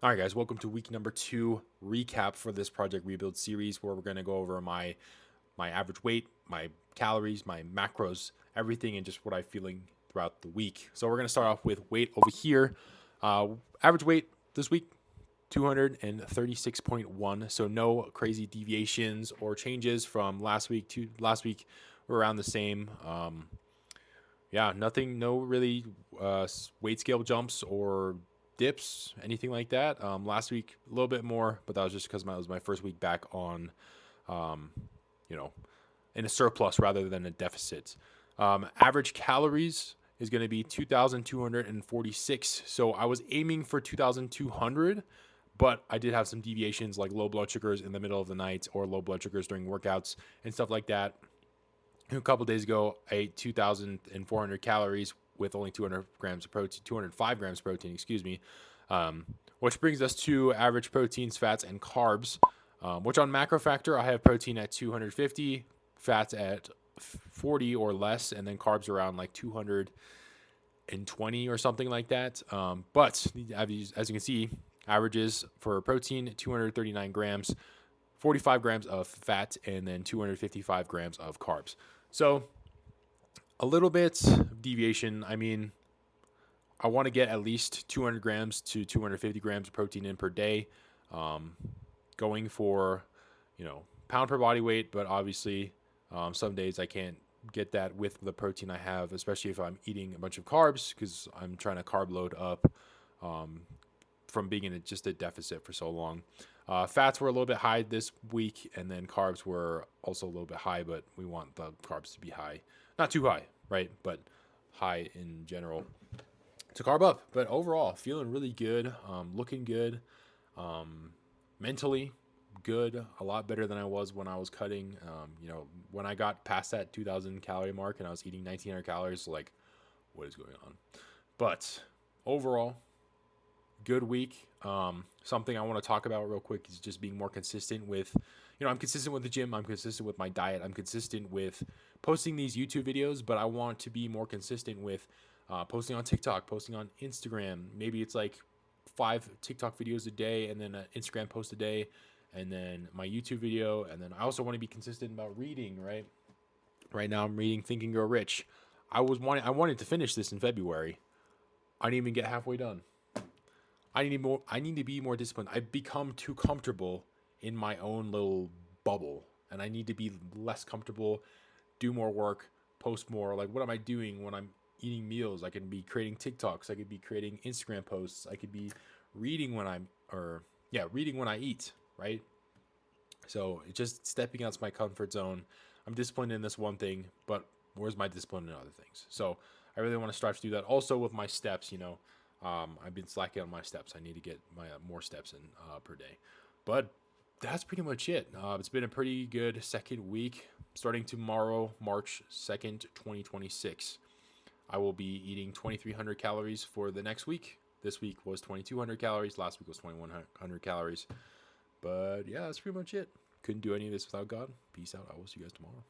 All right, guys, welcome to week number 2 recap for this Project Rebuild series where we're going to go over my average weight, my calories, my macros, everything, and just what I'm feeling throughout the week. So we're going to start off with weight over here. Average weight this week, 236.1. So no crazy deviations or changes from last week to last week. We're around the same. Nothing, no really weight scale jumps or dips, anything like that. Last week a little bit more, but that was just because it was my first week back on, um, you know, in a surplus rather than a deficit. Average calories is going to be 2,246. So I was aiming for 2,200, but I did have some deviations like low blood sugars in the middle of the night or low blood sugars during workouts and stuff like that. A couple days ago, I ate 2,400 calories with only 200 grams of protein, 205 grams of protein, excuse me, which brings us to average proteins, fats, and carbs, which on macro factor, I have protein at 250, fats at 40 or less, and then carbs around like 220 or something like that. But as you can see, averages for protein, 239 grams, 45 grams of fat, and then 255 grams of carbs. So a little bit of deviation. I mean, I want to get at least 200 grams to 250 grams of protein in per day. Going for, pound per body weight, but obviously some days I can't get that with the protein I have, especially if I'm eating a bunch of carbs because I'm trying to carb load up from being in just a deficit for so long. Fats were a little bit high this week, and then carbs were also a little bit high, but we want the carbs to be high. Not too high, right? But high in general to carb up. But overall, feeling really good, looking good, mentally good, a lot better than I was when I was cutting. When I got past that 2,000 calorie mark and I was eating 1,900 calories, like, what is going on? But overall, good week. Something I want to talk about real quick is just being more consistent with, I'm consistent with the gym. I'm consistent with my diet. I'm consistent with posting these YouTube videos, but I want to be more consistent with posting on TikTok, posting on Instagram. Maybe it's like 5 TikTok videos a day and then an Instagram post a day and then my YouTube video. And then I also want to be consistent about reading, right? Right now I'm reading Think and Grow Rich. I wanted to finish this in February. I didn't even get halfway done. I need to be more disciplined. I've become too comfortable in my own little bubble, and I need to be less comfortable, do more work, post more. Like, what am I doing when I'm eating meals? I can be creating TikToks. I could be creating Instagram posts. I could be reading when reading when I eat, right? So it's just stepping out of my comfort zone. I'm disciplined in this one thing, but where's my discipline in other things? So I really want to strive to do that. Also with my steps, I've been slacking on my steps. I need to get my more steps in per day. But that's pretty much it. It's been a pretty good second week. Starting tomorrow, March 2nd, 2026. I will be eating 2,300 calories for the next week. This week was 2,200 calories. Last week was 2,100 calories. But yeah, that's pretty much it. Couldn't do any of this without God. Peace out. I will see you guys tomorrow.